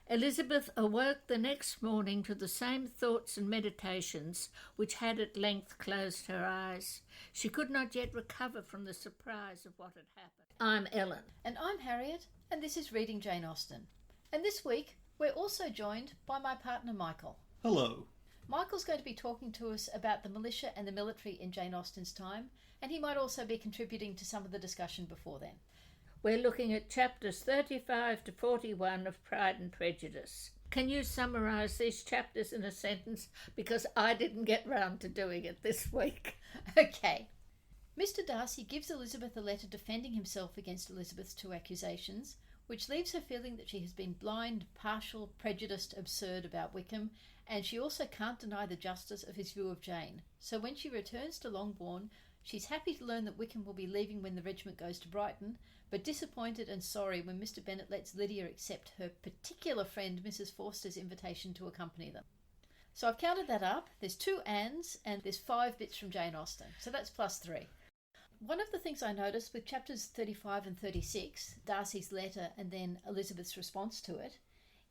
Elizabeth awoke the next morning to the same thoughts and meditations which had at length closed her eyes. She could not yet recover from the surprise of what had happened. I'm Ellen. And I'm Harriet, and this is Reading Jane Austen. And this week, we're also joined by my partner Michael. Hello. Michael's going to be talking to us about the militia and the military in Jane Austen's time, and he might also be contributing to some of the discussion before then. We're looking at chapters 35 to 41 of Pride and Prejudice. Can you summarise these chapters in a sentence? Because I didn't get round to doing it this week. Okay. Mr Darcy gives Elizabeth a letter defending himself against Elizabeth's two accusations, which leaves her feeling that she has been blind, partial, prejudiced, absurd about Wickham, and she also can't deny the justice of his view of Jane. So when she returns to Longbourn, she's happy to learn that Wickham will be leaving when the regiment goes to Brighton, but disappointed and sorry when Mr Bennet lets Lydia accept her particular friend Mrs Forster's invitation to accompany them. So I've counted that up. There's 2 ands and there's 5 bits from Jane Austen. So that's plus 3. One of the things I noticed with chapters 35 and 36, Darcy's letter and then Elizabeth's response to it,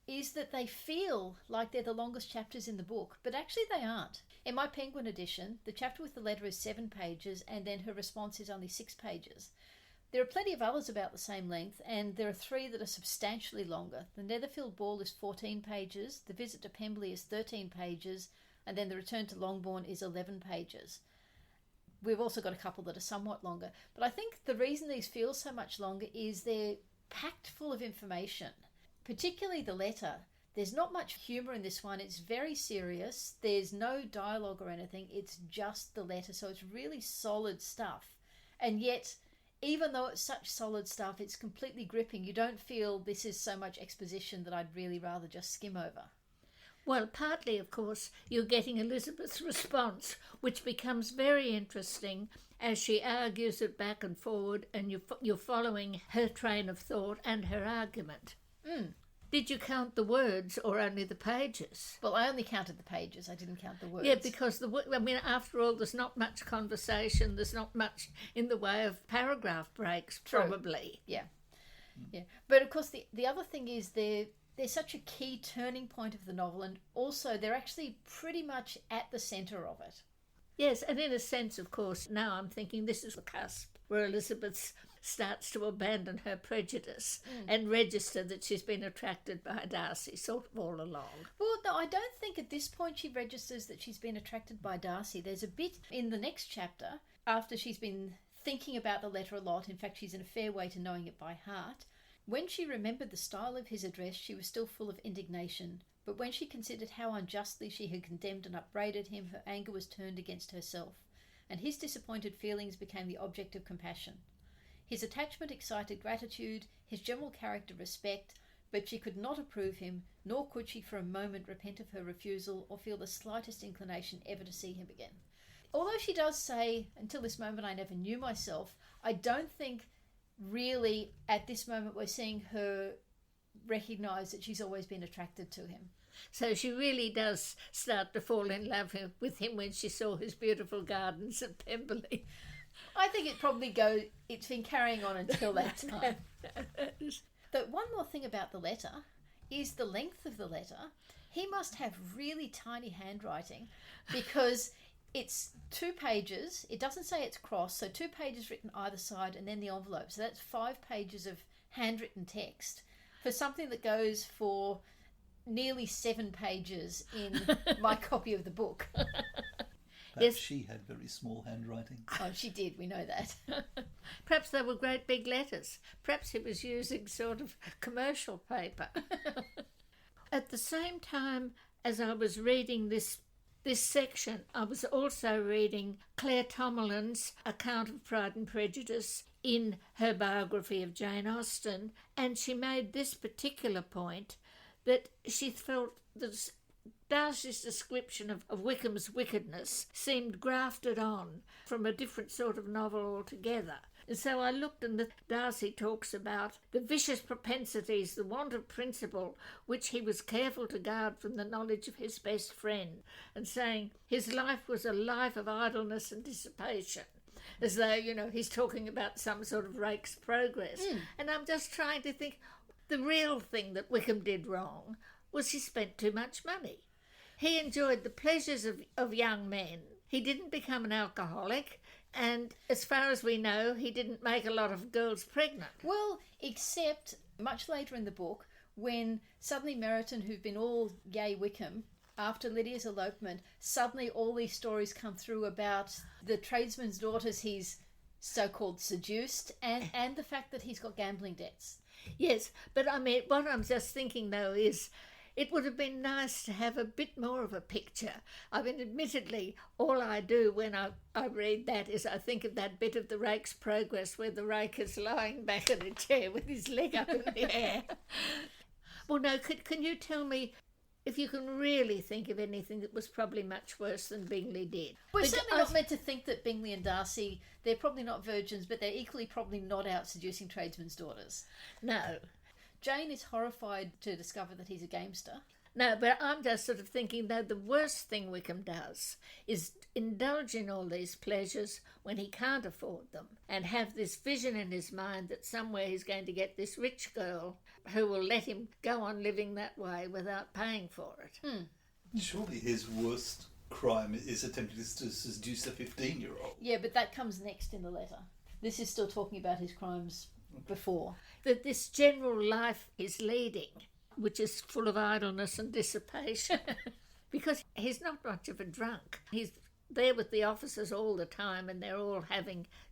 is that they feel like they're the longest chapters in the book, but actually they aren't. In my Penguin edition, the chapter with the letter is 7 pages and then her response is only 6 pages. There are plenty of others about the same length, and there are 3 that are substantially longer. The Netherfield Ball is 14 pages, the visit to Pemberley is 13 pages, and then the return to Longbourn is 11 pages. We've also got a couple that are somewhat longer. But I think the reason these feel so much longer is they're packed full of information, particularly the letter. There's not much humour in this one. It's very serious. There's no dialogue or anything. It's just the letter. So it's really solid stuff. And yet, even though it's such solid stuff, it's completely gripping. You don't feel this is so much exposition that I'd really rather just skim over. Well, partly, of course, you're getting Elizabeth's response, which becomes very interesting as she argues it back and forward, and you're following her train of thought and her argument. Did you count the words or only the pages? Well, I only counted the pages. I didn't count the words. Yeah, because, after all, there's not much conversation. There's not much in the way of paragraph breaks, probably. True. Yeah. But, of course, the other thing is they're such a key turning point of the novel, and also they're actually pretty much at the centre of it. Yes, and in a sense, of course, now I'm thinking this is the cusp where Elizabeth starts to abandon her prejudice and register that she's been attracted by Darcy sort of all along. Well, no, I don't think at this point she registers that she's been attracted by Darcy. There's a bit in the next chapter, after she's been thinking about the letter a lot, in fact she's in a fair way to knowing it by heart. When she remembered the style of his address, she was still full of indignation, but when she considered how unjustly she had condemned and upbraided him, her anger was turned against herself, and his disappointed feelings became the object of compassion. His attachment excited gratitude, his general character respect, but she could not approve him, nor could she for a moment repent of her refusal or feel the slightest inclination ever to see him again. Although she does say, until this moment I never knew myself, I don't think really at this moment we're seeing her recognise that she's always been attracted to him. So she really does start to fall in love with him when she saw his beautiful gardens at Pemberley. I think it's been carrying on until that time. But one more thing about the letter is the length of the letter. He must have really tiny handwriting because it's 2 pages. It doesn't say it's crossed, so 2 pages written either side and then the envelope. So that's 5 pages of handwritten text for something that goes for nearly 7 pages in my copy of the book. Perhaps she had very small handwriting. Oh, she did, we know that. Perhaps they were great big letters. Perhaps he was using sort of commercial paper. At the same time as I was reading this section, I was also reading Claire Tomalin's account of Pride and Prejudice in her biography of Jane Austen, and she made this particular point that she felt that Darcy's description of Wickham's wickedness seemed grafted on from a different sort of novel altogether. And so I looked, and Darcy talks about the vicious propensities, the want of principle, which he was careful to guard from the knowledge of his best friend, and saying his life was a life of idleness and dissipation, as though, he's talking about some sort of Rake's progress. And I'm just trying to think, The real thing that Wickham did wrong was he spent too much money. He enjoyed the pleasures of young men. He didn't become an alcoholic, and as far as we know, he didn't make a lot of girls pregnant. Well, except much later in the book, when suddenly Meryton, who've been all yay Wickham, after Lydia's elopement, suddenly all these stories come through about the tradesman's daughters he's so-called seduced, and the fact that he's got gambling debts. Yes, but I mean, what I'm just thinking, though, is it would have been nice to have a bit more of a picture. I mean, admittedly, all I do when I read that is I think of that bit of the Rake's Progress where the rake is lying back in a chair with his leg up in the air. Well, no, can you tell me if you can really think of anything that was probably much worse than Bingley did? We're certainly not meant to think that Bingley and Darcy, they're probably not virgins, but they're equally probably not out seducing tradesmen's daughters. No. Jane is horrified to discover that he's a gamester. No, but I'm just sort of thinking, though, the worst thing Wickham does is indulge in all these pleasures when he can't afford them and have this vision in his mind that somewhere he's going to get this rich girl who will let him go on living that way without paying for it. Surely his worst crime is attempting to seduce a 15-year-old. Yeah, but that comes next in the letter. This is still talking about his crimes before. That this general life he's leading, which is full of idleness and dissipation, because he's not much of a drunk. He's there with the officers all the time and they're all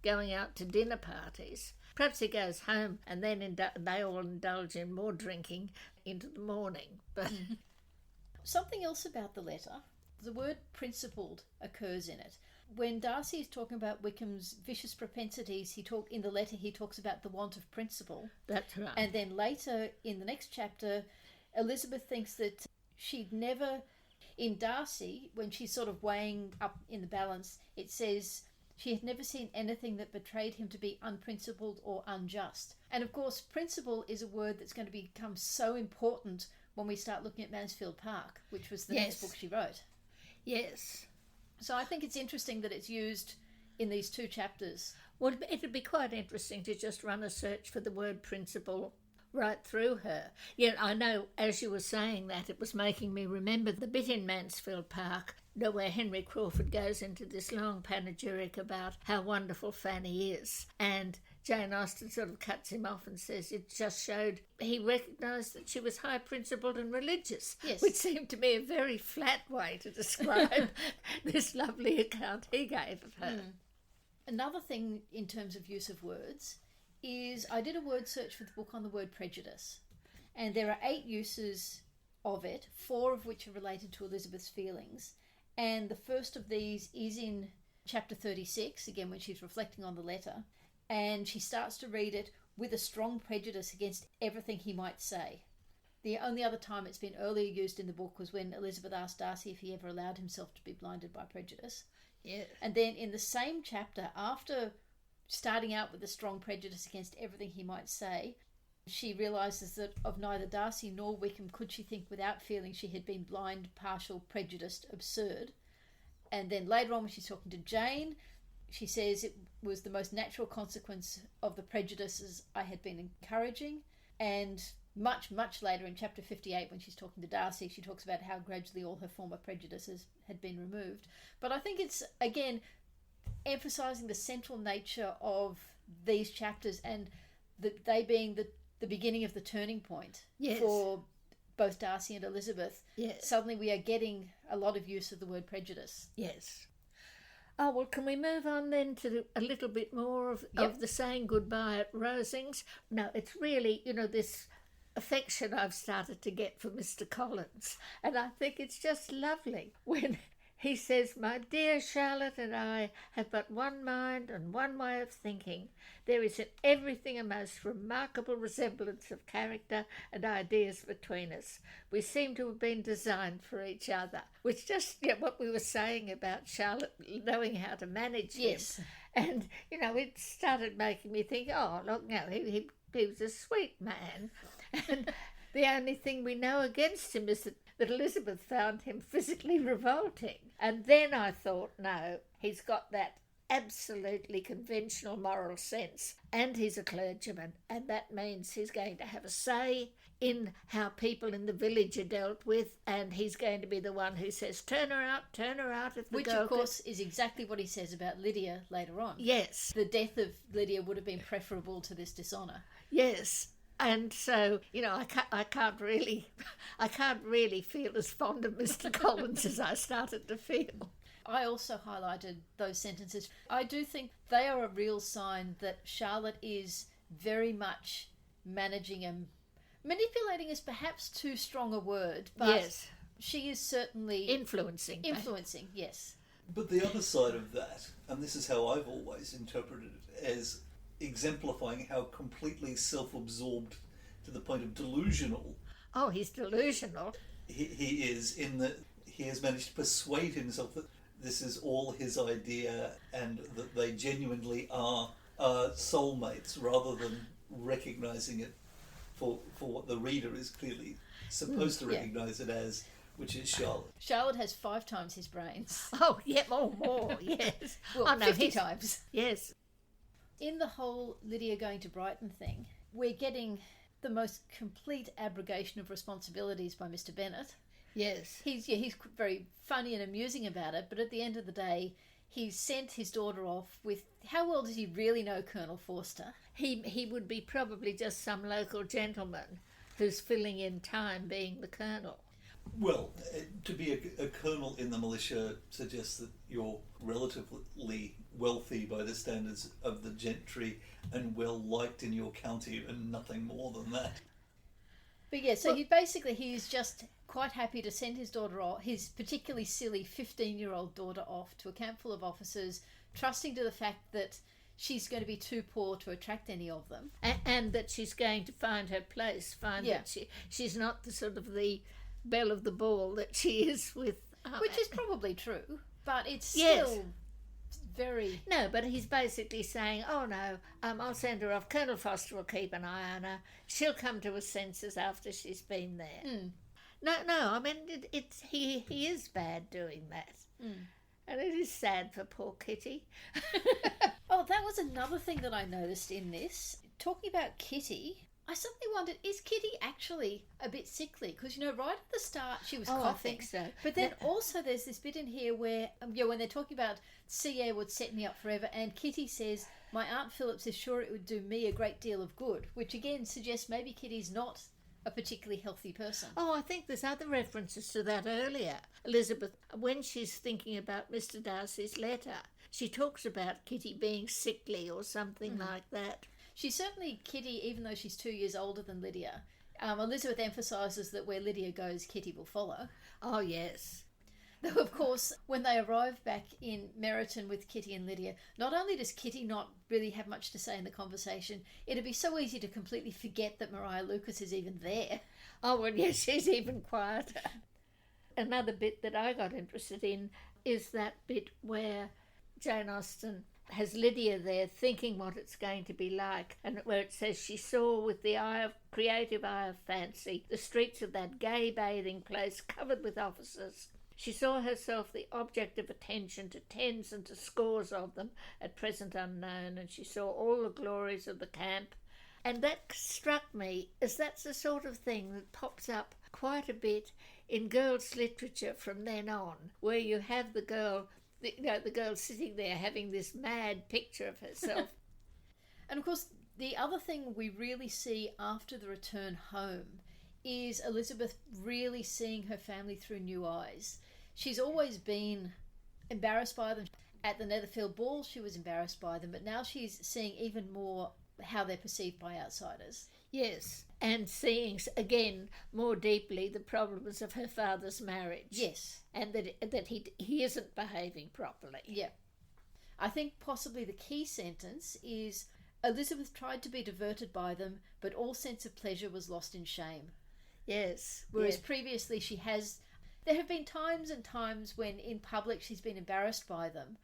going out to dinner parties. Perhaps he goes home and then they all indulge in more drinking into the morning. But something else about the letter, the word principled occurs in it. When Darcy is talking about Wickham's vicious propensities, in the letter he talks about the want of principle. That's right. And then later in the next chapter, Elizabeth thinks that she'd never, in Darcy, when she's sort of weighing up in the balance, it says she had never seen anything that betrayed him to be unprincipled or unjust. And of course, principle is a word that's going to become so important when we start looking at Mansfield Park, which was the next book she wrote. Yes. So I think it's interesting that it's used in these two chapters. Well, it'd be quite interesting to just run a search for the word principle right through her. Yeah, I know, as you were saying that, it was making me remember the bit in Mansfield Park where Henry Crawford goes into this long panegyric about how wonderful Fanny is, and Jane Austen sort of cuts him off and says it just showed he recognised that she was high-principled and religious, yes. Which seemed to me a very flat way to describe this lovely account he gave of her. Another thing in terms of use of words is I did a word search for the book on the word prejudice, and there are 8 uses of it, 4 of which are related to Elizabeth's feelings, and the first of these is in chapter 36, again when she's reflecting on the letter, and she starts to read it with a strong prejudice against everything he might say. The only other time it's been earlier used in the book was when Elizabeth asked Darcy if he ever allowed himself to be blinded by prejudice. Yeah. And then in the same chapter, after starting out with a strong prejudice against everything he might say, she realises that of neither Darcy nor Wickham could she think without feeling she had been blind, partial, prejudiced, absurd. And then later on when she's talking to Jane, she says it was the most natural consequence of the prejudices I had been encouraging. And much, much later in chapter 58, when she's talking to Darcy, she talks about how gradually all her former prejudices had been removed. But I think it's, again, emphasising the central nature of these chapters and they being the beginning of the turning point for both Darcy and Elizabeth. Yes. Suddenly we are getting a lot of use of the word prejudice. Yes. Oh, well, can we move on then to a little bit more of the saying goodbye at Rosings? No, it's really, this affection I've started to get for Mr. Collins. And I think it's just lovely when he says, "My dear Charlotte and I have but one mind and one way of thinking. There is in everything a most remarkable resemblance of character and ideas between us. We seem to have been designed for each other." Which just what we were saying about Charlotte knowing how to manage him. And, it started making me think, oh, look, no, he was a sweet man. And the only thing we know against him is that Elizabeth found him physically revolting. And then I thought, no, he's got that absolutely conventional moral sense, and he's a clergyman, and that means he's going to have a say in how people in the village are dealt with, and he's going to be the one who says, turn her out if the Which, girl of course, is exactly what he says about Lydia later on. Yes. The death of Lydia would have been preferable to this dishonour. Yes. And so, I can't really feel as fond of Mr. Collins as I started to feel. I also highlighted those sentences. I do think they are a real sign that Charlotte is very much managing and manipulating is perhaps too strong a word, but yes, she is certainly influencing, yes. But the other side of that, and this is how I've always interpreted it, as exemplifying how completely self-absorbed to the point of delusional. Oh, he's delusional. He is, in that he has managed to persuade himself that this is all his idea and that they genuinely are soulmates, rather than recognising it for what the reader is clearly supposed to recognise it as, which is Charlotte. Charlotte has 5 times his brains. Oh, yeah, more, yes. Well, 50 times. Yes. In the whole Lydia going to Brighton thing, we're getting the most complete abrogation of responsibilities by Mr. Bennet. Yes. He's very funny and amusing about it, but at the end of the day, he's sent his daughter off with... How well does he really know Colonel Forster? He would be probably just some local gentleman who's filling in time being the colonel. Well, to be a colonel in the militia suggests that you're relatively wealthy by the standards of the gentry and well liked in your county, and nothing more than that. But yeah, so he's just quite happy to send his daughter off, his particularly silly 15-year-old daughter off to a camp full of officers, trusting to the fact that she's going to be too poor to attract any of them. And that she's going to find her place, that she's not the sort of the belle of the ball that she is with... Which is probably true, but it's still very... No, but he's basically saying, oh no, I'll send her off. Colonel Foster will keep an eye on her. She'll come to her senses after she's been there. No, I mean, he is bad doing that. And it is sad for poor Kitty. Oh, that was another thing that I noticed in this. Talking about Kitty, I suddenly wondered, is Kitty actually a bit sickly? Because, right at the start she was coughing. I think so. But then also there's this bit in here where, when they're talking about sea air would set me up forever, and Kitty says, my Aunt Phillips is sure it would do me a great deal of good, which again suggests maybe Kitty's not a particularly healthy person. Oh, I think there's other references to that earlier. Elizabeth, when she's thinking about Mr. Darcy's letter, she talks about Kitty being sickly or something like that. She's certainly Kitty, even though she's 2 years older than Lydia. Elizabeth emphasises that where Lydia goes, Kitty will follow. Oh, yes. Though, of course, when they arrive back in Meryton with Kitty and Lydia, not only does Kitty not really have much to say in the conversation, it'd be so easy to completely forget that Maria Lucas is even there. Oh, well, yes, she's even quieter. Another bit that I got interested in is that bit where Jane Austen has Lydia there thinking what it's going to be like, and where it says she saw with the creative eye of fancy the streets of that gay bathing place covered with officers. She saw herself the object of attention to tens and to scores of them, at present unknown, and she saw all the glories of the camp. And that struck me as that's the sort of thing that pops up quite a bit in girls' literature from then on, where you have the girl sitting there having this mad picture of herself. And of course, the other thing we really see after the return home is Elizabeth really seeing her family through new eyes. She's always been embarrassed by them. At the Netherfield ball, she was embarrassed by them, but now she's seeing even more how they're perceived by outsiders. Yes, and seeing, again, more deeply the problems of her father's marriage. Yes. And that he isn't behaving properly. Yeah. I think possibly the key sentence is, Elizabeth tried to be diverted by them, but all sense of pleasure was lost in shame. Yes. Whereas previously there have been times and times when in public she's been embarrassed by them,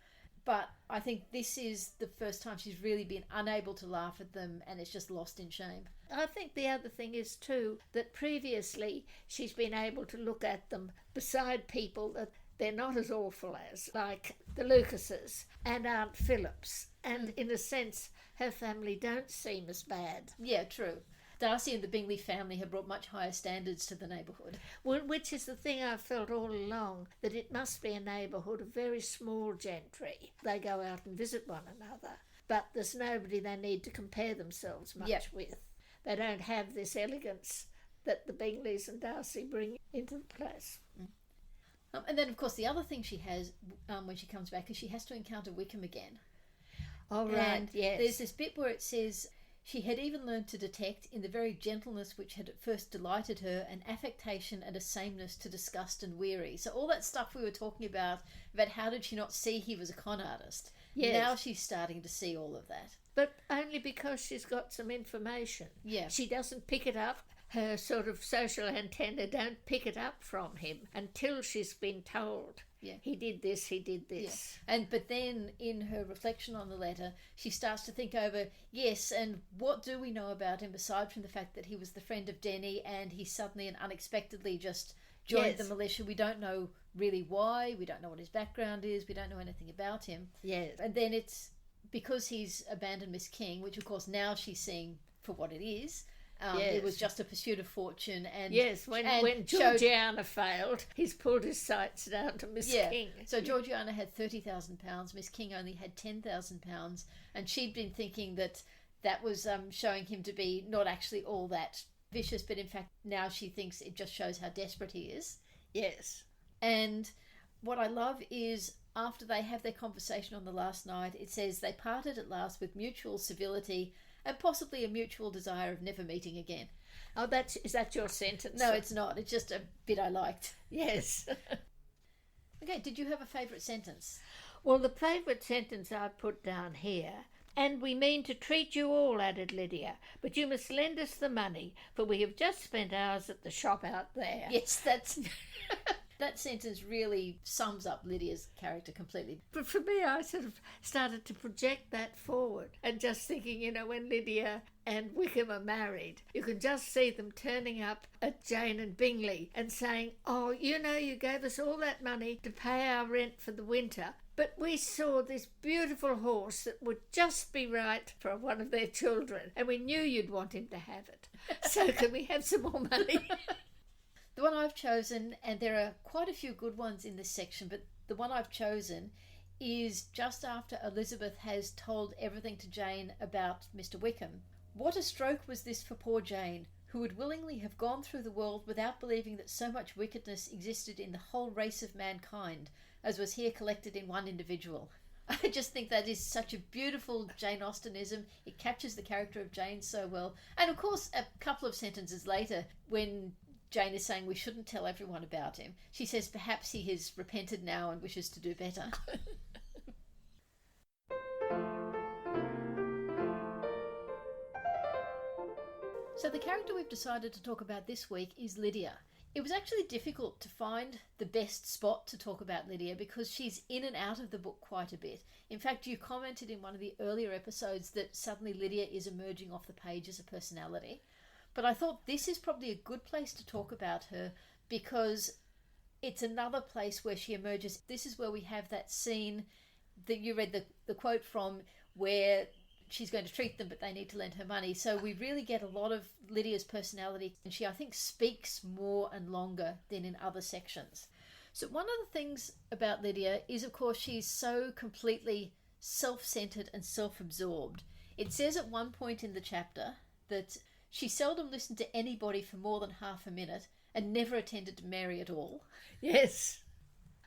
but I think this is the first time she's really been unable to laugh at them, and it's just lost in shame. I think the other thing is too that previously she's been able to look at them beside people they're not as awful as, like the Lucases and Aunt Phillips. And in a sense, her family don't seem as bad. Yeah, true. Darcy and the Bingley family have brought much higher standards to the neighbourhood. Well, which is the thing I've felt all along, that it must be a neighbourhood of very small gentry. They go out and visit one another, but there's nobody they need to compare themselves much with. They don't have this elegance that the Bingleys and Darcy bring into the place. And then, of course, the other thing she has when she comes back is she has to encounter Wickham again. Oh, right, and yes. There's this bit where it says she had even learned to detect in the very gentleness which had at first delighted her an affectation and a sameness to disgust and weary. So all that stuff we were talking about how did she not see he was a con artist? Yes. Now she's starting to see all of that. But only because she's got some information. Yeah. She doesn't pick it up. Her sort of social antenna don't pick it up from him until she's been told. Yeah. He did this, he did this. Yeah. But then in her reflection on the letter, she starts to think over, yes, and what do we know about him aside from the fact that he was the friend of Denny and he suddenly and unexpectedly just joined the militia? We don't know really why, we don't know what his background is, we don't know anything about him. Yes. And then it's because he's abandoned Miss King, which of course now she's seeing for what it is. It was just a pursuit of fortune. And when Georgiana failed, he's pulled his sights down to Miss King. So Georgiana had £30,000, Miss King only had £10,000, and she'd been thinking that was showing him to be not actually all that vicious, but in fact now she thinks it just shows how desperate he is. Yes. And what I love is after they have their conversation on the last night, it says they parted at last with mutual civility and possibly a mutual desire of never meeting again. Oh, is that your sentence? No, it's not. It's just a bit I liked. Yes. Okay, did you have a favourite sentence? Well, the favourite sentence I put down here, "And we mean to treat you all," added Lydia, "but you must lend us the money, for we have just spent ours at the shop out there." Yes, that's... That sentence really sums up Lydia's character completely. But for me, I sort of started to project that forward and just thinking, when Lydia and Wickham are married, you can just see them turning up at Jane and Bingley and saying, "Oh, you gave us all that money to pay our rent for the winter, but we saw this beautiful horse that would just be right for one of their children, and we knew you'd want him to have it. So can we have some more money?" The one I've chosen, and there are quite a few good ones in this section, but the one I've chosen is just after Elizabeth has told everything to Jane about Mr Wickham. "What a stroke was this for poor Jane, who would willingly have gone through the world without believing that so much wickedness existed in the whole race of mankind as was here collected in one individual." I just think that is such a beautiful Jane Austenism. It captures the character of Jane so well. And of course, a couple of sentences later, when Jane is saying we shouldn't tell everyone about him, she says perhaps he has repented now and wishes to do better. So the character we've decided to talk about this week is Lydia. It was actually difficult to find the best spot to talk about Lydia because she's in and out of the book quite a bit. In fact, you commented in one of the earlier episodes that suddenly Lydia is emerging off the page as a personality. But I thought this is probably a good place to talk about her because it's another place where she emerges. This is where we have that scene that you read the quote from, where she's going to treat them but they need to lend her money. So we really get a lot of Lydia's personality, and she, I think, speaks more and longer than in other sections. So one of the things about Lydia is, of course, she's so completely self-centered and self-absorbed. It says at one point in the chapter that she seldom listened to anybody for more than half a minute and never attended to Mary at all. Yes.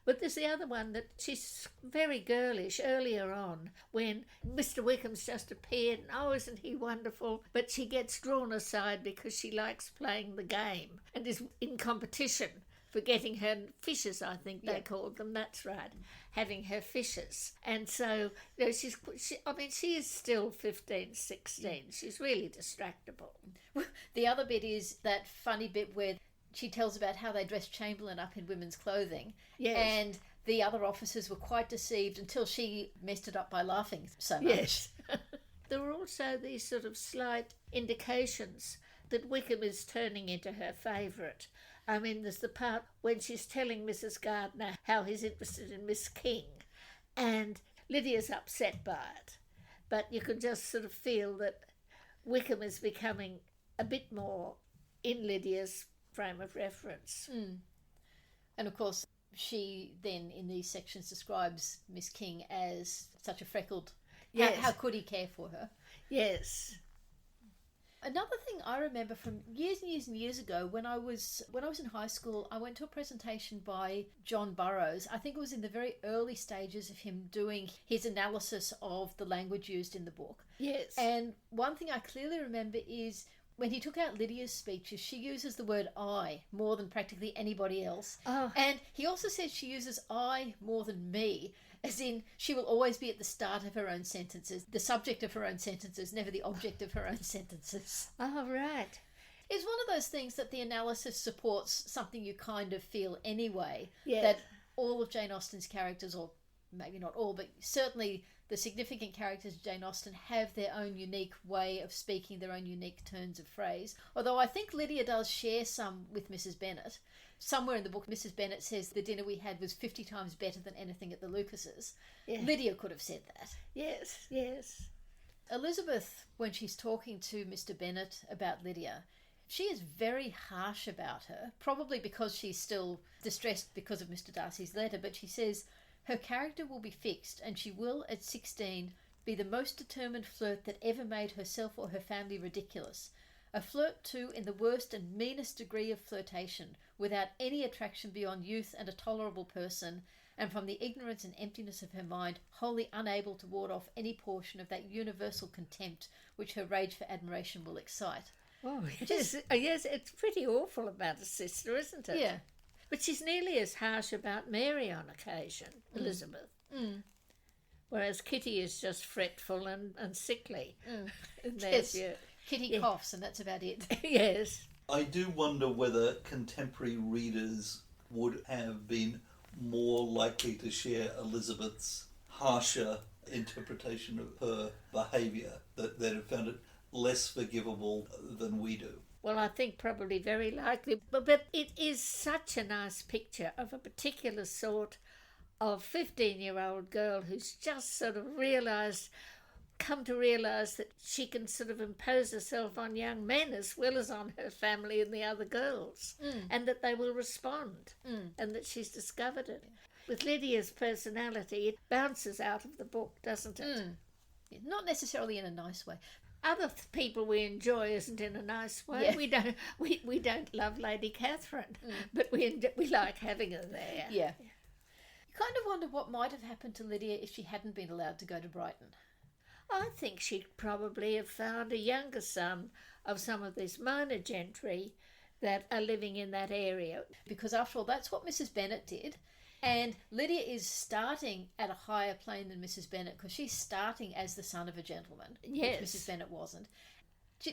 But there's the other one that she's very girlish earlier on when Mr Wickham's just appeared and, "Oh, isn't he wonderful?" But she gets drawn aside because she likes playing the game and is in competition for getting her fishes, I think they called them, that's right, having her fishes. And so, she is still 15, 16. She's really distractible. The other bit is that funny bit where she tells about how they dressed Chamberlain up in women's clothing. Yes. And the other officers were quite deceived until she messed it up by laughing so much. Yes. There were also these sort of slight indications that Wickham is turning into her favourite. I mean, there's the part when she's telling Mrs. Gardiner how he's interested in Miss King, and Lydia's upset by it. But you can just sort of feel that Wickham is becoming a bit more in Lydia's frame of reference. And of course, she then in these sections describes Miss King as such a freckled. Yes. How could he care for her? Yes. Another thing I remember from years and years and years ago, when I was in high school, I went to a presentation by John Burroughs. I think it was in the very early stages of him doing his analysis of the language used in the book. Yes. And one thing I clearly remember is when he took out Lydia's speeches, she uses the word I more than practically anybody else. Oh. And he also says she uses I more than me, as in she will always be at the start of her own sentences, the subject of her own sentences, never the object of her own sentences. Oh, right. It's one of those things that the analysis supports something you kind of feel anyway, Yes. that all of Jane Austen's characters, or maybe not all, but certainly the significant characters of Jane Austen have their own unique way of speaking, their own unique turns of phrase. Although I think Lydia does share some with Mrs. Bennet. Somewhere in the book, Mrs. Bennet says the dinner we had was 50 times better than anything at the Lucases. Yeah. Lydia could have said that. Yes, yes. Elizabeth, when she's talking to Mr. Bennet about Lydia, she is very harsh about her, probably because she's still distressed because of Mr. Darcy's letter, but she says her character will be fixed and she will, at 16, be the most determined flirt that ever made herself or her family ridiculous. A flirt, too, in the worst and meanest degree of flirtation, without any attraction beyond youth and a tolerable person, and from the ignorance and emptiness of her mind, wholly unable to ward off any portion of that universal contempt which her rage for admiration will excite. Oh, yes. Yes, it's pretty awful about a sister, isn't it? Yeah. But she's nearly as harsh about Mary on occasion, Elizabeth. Whereas Kitty is just fretful and sickly. In their Yes. view. Kitty coughs, and that's about it. Yes. I do wonder whether contemporary readers would have been more likely to share Elizabeth's harsher interpretation of her behaviour, that they'd have found it less forgivable than we do. Well, I think probably very likely. But it is such a nice picture of a particular sort of 15-year-old girl who's just sort of come to realise that she can sort of impose herself on young men as well as on her family and the other girls, and that they will respond, and that she's discovered it. With Lydia's personality, it bounces out of the book, doesn't it? Not necessarily in a nice way. Other people we enjoy isn't in a nice way. Yeah. We don't love Lady Catherine, but we like having her there. Yeah. You kind of wonder what might have happened to Lydia if she hadn't been allowed to go to Brighton. I think she'd probably have found a younger son of some of this minor gentry that are living in that area. Because after all, that's what Mrs. Bennet did. And Lydia is starting at a higher plane than Mrs. Bennet because she's starting as the son of a gentleman, Yes. which Mrs. Bennet wasn't.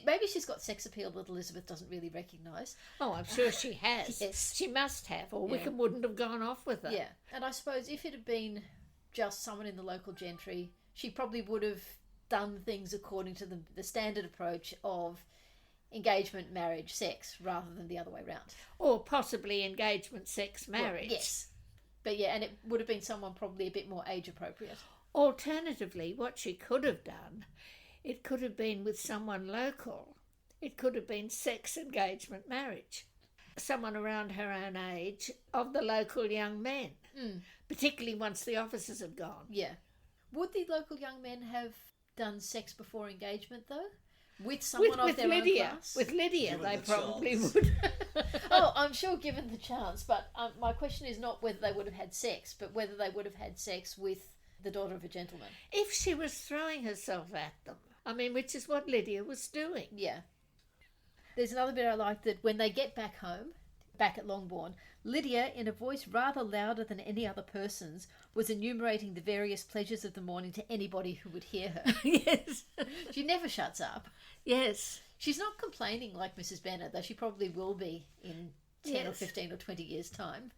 Maybe she's got sex appeal that Elizabeth doesn't really recognise. Oh, I'm sure she has. Yes. She must have, or Wickham wouldn't have gone off with her. Yeah, and I suppose if it had been just someone in the local gentry, she probably would have done things according to the standard approach of engagement, marriage, sex, rather than the other way around. Or possibly engagement, sex, marriage. Well, yes. But yeah, and it would have been someone probably a bit more age appropriate. Alternatively, what she could have done, it could have been with someone local. It could have been sex, engagement, marriage. Someone around her own age of the local young men, particularly once the officers have gone. Yeah. Would the local young men have done sex before engagement, though? With someone of their Lydia. own class? With Lydia, Given they the probably chance. would. Oh, I'm sure given the chance, but my question is not whether they would have had sex, but whether they would have had sex with the daughter of a gentleman. If she was throwing herself at them. I mean, which is what Lydia was doing. Yeah. There's another bit I like, that when they get back home, back at Longbourn, Lydia, in a voice rather louder than any other person's, was enumerating the various pleasures of the morning to anybody who would hear her. Yes. She never shuts up. Yes. She's not complaining like Mrs. Bennet, though she probably will be in 10 or Yes. 15 or 20 years' time.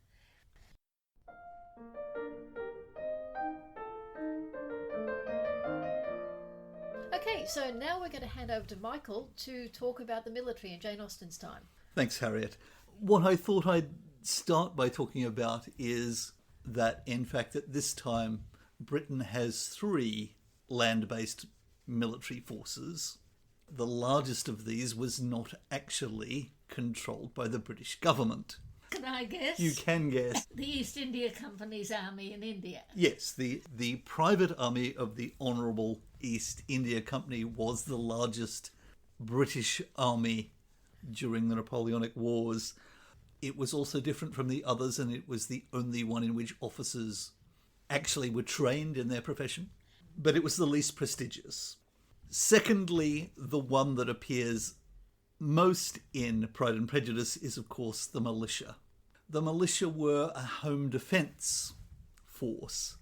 Okay, so now we're going to hand over to Michael to talk about the military in Jane Austen's time. Thanks, Harriet. What I thought I'd start by talking about is that, in fact, at this time, Britain has 3 land-based military forces. The largest of these was not actually controlled by the British government. Can I guess? You can guess. The East India Company's army in India. Yes, the private army of the Honourable East India Company was the largest British army during the Napoleonic Wars. It was also different from the others, and it was the only one in which officers actually were trained in their profession. But it was the least prestigious. Secondly, the one that appears most in Pride and Prejudice is, of course, the militia. The militia were a home defence force,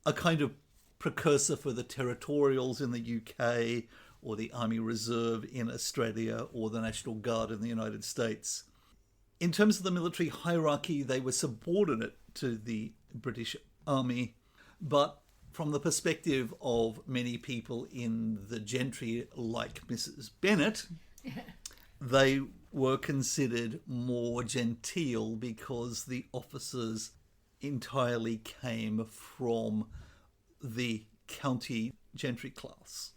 a kind of precursor for the territorials in the UK, or the Army Reserve in Australia, or the National Guard in the United States. In terms of the military hierarchy, they were subordinate to the British Army, but from the perspective of many people in the gentry, like Mrs Bennet, they were considered more genteel because the officers entirely came from the county gentry class.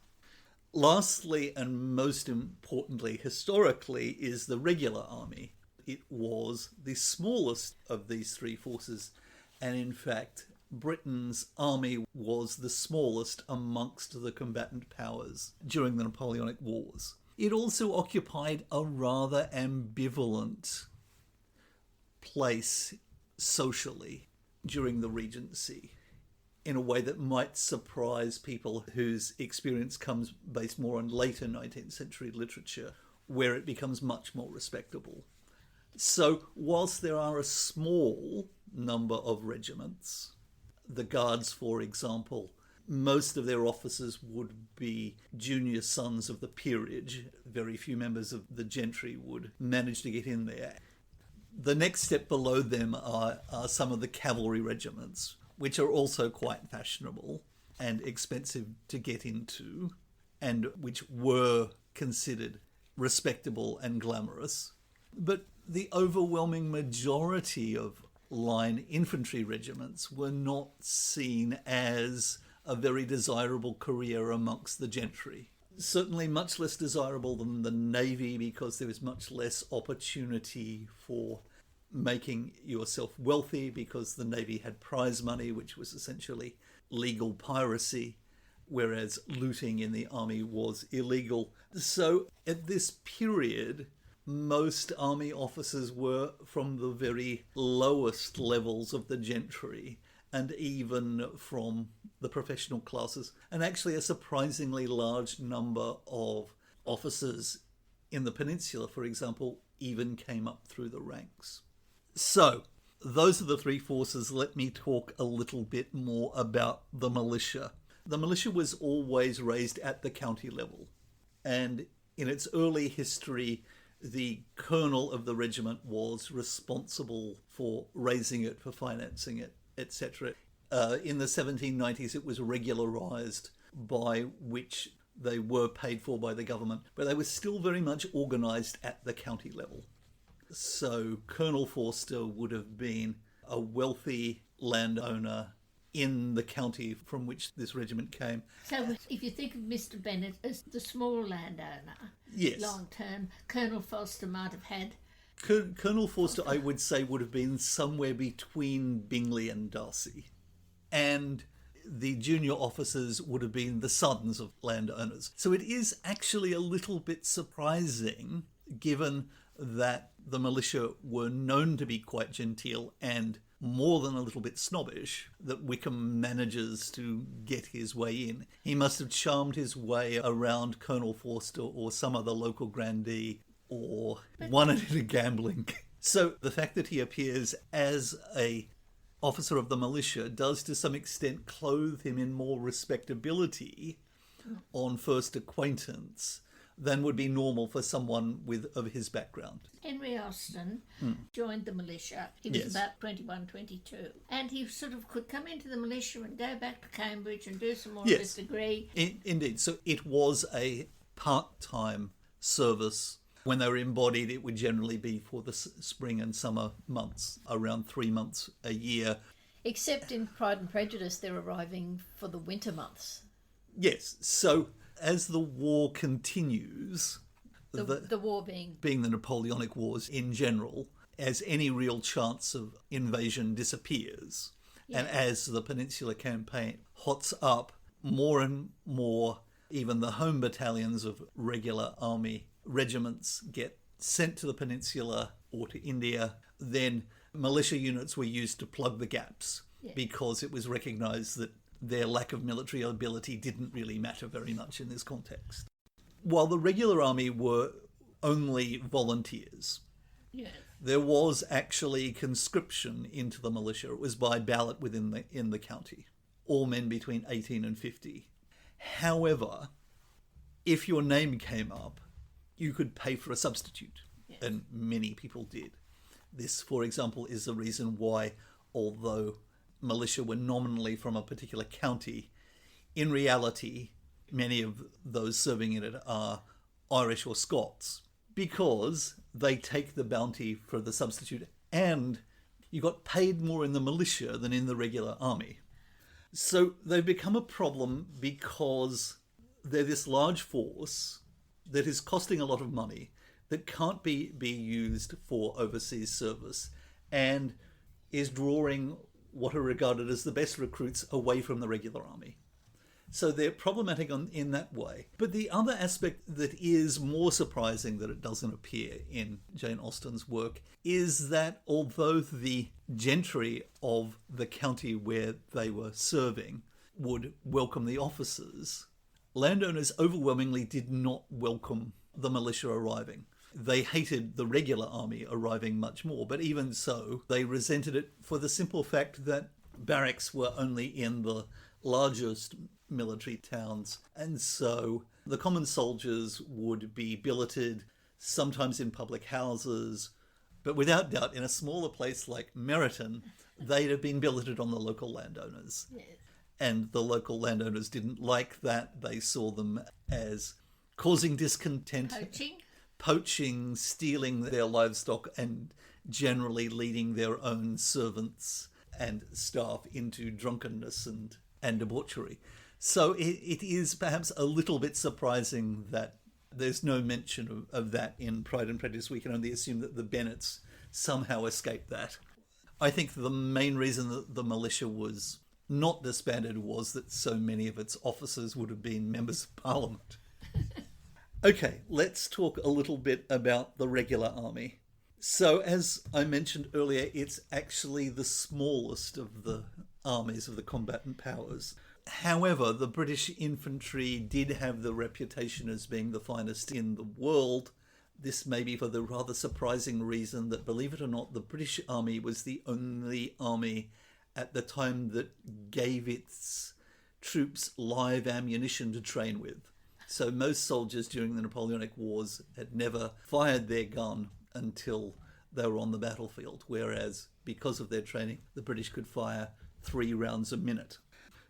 Lastly, and most importantly historically, is the regular army. It was the smallest of these 3 forces, and in fact, Britain's army was the smallest amongst the combatant powers during the Napoleonic Wars. It also occupied a rather ambivalent place socially during the Regency, in a way that might surprise people whose experience comes based more on later 19th century literature, where it becomes much more respectable. So, whilst there are a small number of regiments, the Guards, for example, most of their officers would be junior sons of the peerage. Very few members of the gentry would manage to get in there. The next step below them are some of the cavalry regiments, which are also quite fashionable and expensive to get into, and which were considered respectable and glamorous. But the overwhelming majority of line infantry regiments were not seen as a very desirable career amongst the gentry. Certainly much less desirable than the navy, because there was much less opportunity for making yourself wealthy, because the navy had prize money, which was essentially legal piracy, whereas looting in the army was illegal. So at this period, most army officers were from the very lowest levels of the gentry, and even from the professional classes. And actually a surprisingly large number of officers in the peninsula, for example, even came up through the ranks. So, those are the 3 forces. Let me talk a little bit more about the militia. The militia was always raised at the county level, and in its early history, the colonel of the regiment was responsible for raising it, for financing it, etc. In the 1790s, it was regularised, by which they were paid for by the government, but they were still very much organised at the county level. So Colonel Forster would have been a wealthy landowner in the county from which this regiment came. So if you think of Mr Bennet as the small landowner, yes, long term, Colonel Forster might have had... Colonel Forster, I would say, would have been somewhere between Bingley and Darcy. And the junior officers would have been the sons of landowners. So it is actually a little bit surprising, given that the militia were known to be quite genteel and more than a little bit snobbish, that Wickham manages to get his way in. He must have charmed his way around Colonel Forster or some other local grandee, or won it in a gambling. So the fact that he appears as a officer of the militia does to some extent clothe him in more respectability on first acquaintance than would be normal for someone of his background. Henry Austen joined the militia. He was about 21, 22. And he sort of could come into the militia and go back to Cambridge and do some more of his degree. Indeed. So it was a part-time service. When they were embodied, it would generally be for the spring and summer months, around 3 months a year. Except in Pride and Prejudice, they're arriving for the winter months. Yes, so as the war continues, The war being the Napoleonic Wars in general, as any real chance of invasion disappears, and as the Peninsular Campaign hots up, more and more, even the home battalions of regular army regiments get sent to the Peninsula or to India. Then militia units were used to plug the gaps because it was recognised that their lack of military ability didn't really matter very much in this context. While the regular army were only volunteers, there was actually conscription into the militia. It was by ballot in the county, all men between 18 and 50. However, if your name came up, you could pay for a substitute, and many people did. This, for example, is the reason why, although militia were nominally from a particular county, in reality, many of those serving in it are Irish or Scots, because they take the bounty for the substitute, and you got paid more in the militia than in the regular army. So they've become a problem because they're this large force that is costing a lot of money, that can't be used for overseas service, and is drawing what are regarded as the best recruits away from the regular army. So they're problematic in that way. But the other aspect that is more surprising that it doesn't appear in Jane Austen's work is that although the gentry of the county where they were serving would welcome the officers, landowners overwhelmingly did not welcome the militia arriving. They hated the regular army arriving much more, but even so, they resented it for the simple fact that barracks were only in the largest military towns, and so the common soldiers would be billeted, sometimes in public houses, but without doubt in a smaller place like Meryton, they'd have been billeted on the local landowners. Yes. And the local landowners didn't like that. They saw them as causing discontent, poaching, stealing their livestock, and generally leading their own servants and staff into drunkenness and debauchery. So it is perhaps a little bit surprising that there's no mention of that in Pride and Prejudice. We can only assume that the Bennets somehow escaped that. I think the main reason that the militia was not disbanded was that so many of its officers would have been members of Parliament. Okay, let's talk a little bit about the regular army. So, as I mentioned earlier, it's actually the smallest of the armies of the combatant powers. However, the British infantry did have the reputation as being the finest in the world. This may be for the rather surprising reason that, believe it or not, the British army was the only army at the time that gave its troops live ammunition to train with. So most soldiers during the Napoleonic Wars had never fired their gun until they were on the battlefield, whereas because of their training, the British could fire 3 rounds a minute.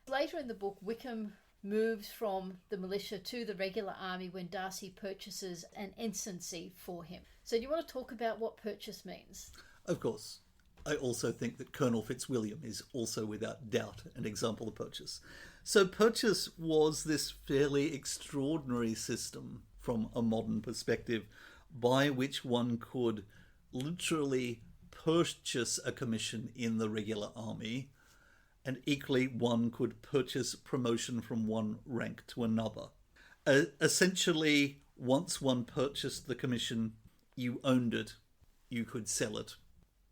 Later in the book, Wickham moves from the militia to the regular army when Darcy purchases an ensigncy for him. So do you want to talk about what purchase means? Of course. I also think that Colonel Fitzwilliam is also without doubt an example of purchase. So purchase was this fairly extraordinary system from a modern perspective by which one could literally purchase a commission in the regular army, and equally one could purchase promotion from one rank to another. Essentially, once one purchased the commission, you owned it, you could sell it.